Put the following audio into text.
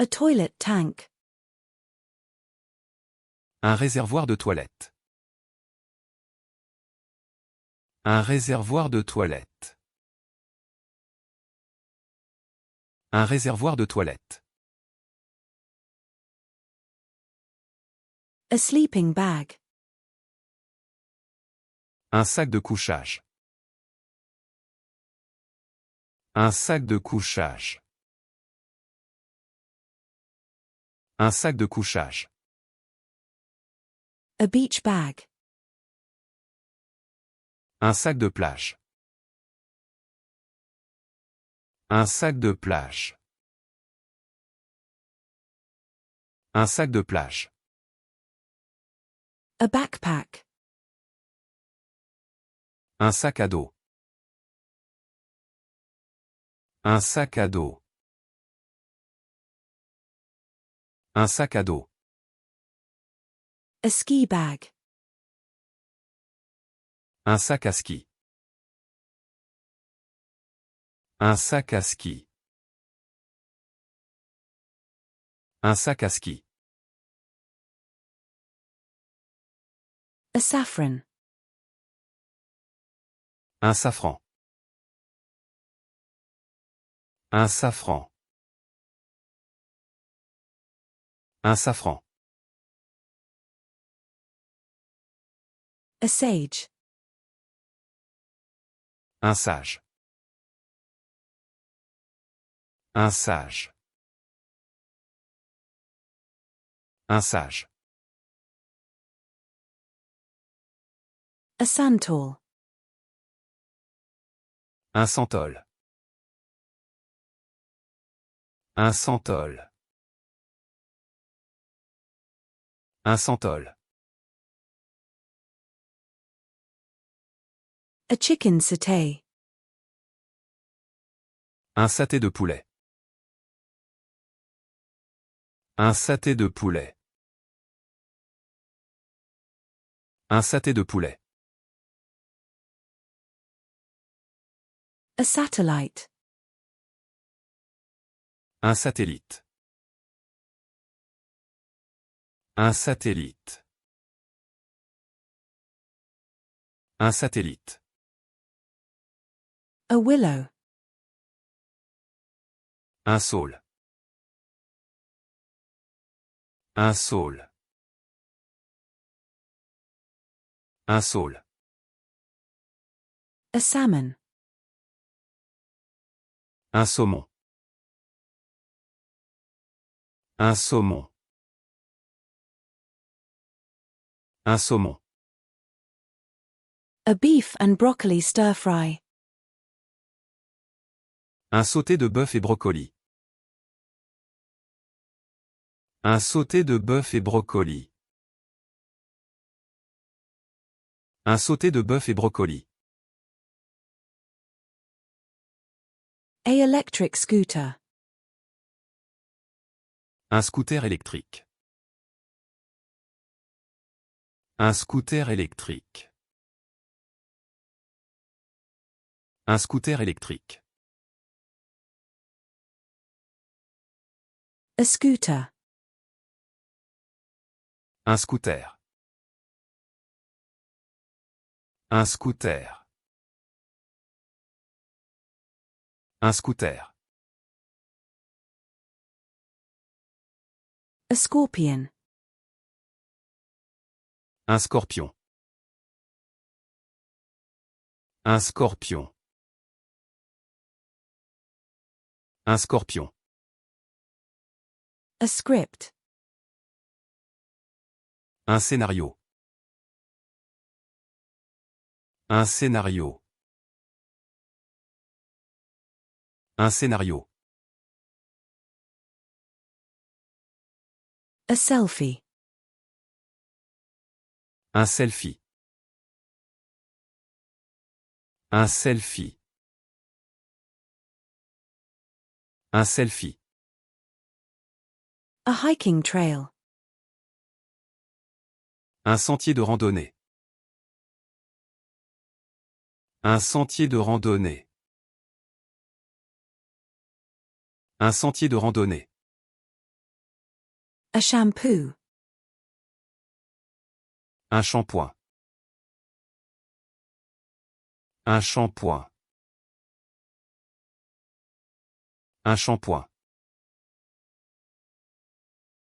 A toilet tank. Un réservoir de toilette. Un réservoir de toilette. Un réservoir de toilette. A sleeping bag. Un sac de couchage. Un sac de couchage. Un sac de couchage. A beach bag. Un sac de plage. Un sac de plage. Un sac de plage. A backpack. Un sac à dos. Un sac à dos. Un sac à dos. A ski bag. Un sac à ski. Un sac à ski. Un sac à ski. A saffron. Un safran. Un safran. Un safran. A sage. Un sage. Un sage. Un sage. A santal. Un santal. Un santal. Un santal. A chicken satay. Un saté de poulet. Un saté de poulet. Un saté de poulet. A satellite. Un satellite. Un satellite. Un satellite. A willow. Un saule. Un saule. Un saule. A salmon. Un saumon. Un saumon. Un saumon. A beef and broccoli stir fry. Un sauté de bœuf et brocoli. Un sauté de bœuf et brocoli. Un sauté de bœuf et brocoli. A electric scooter. Un scooter électrique. Un scooter électrique. Un scooter électrique. A scooter. Un scooter. Un scooter. Un scooter. A scorpion. Un scorpion. Un scorpion. Un scorpion. A script. Un scénario. Un scénario. Un scénario. A selfie. Un selfie. Un selfie. Un selfie. A hiking trail. Un sentier de randonnée. Un sentier de randonnée. Un sentier de randonnée. A shampoo. Un shampoing. Un shampoing. Un shampoing.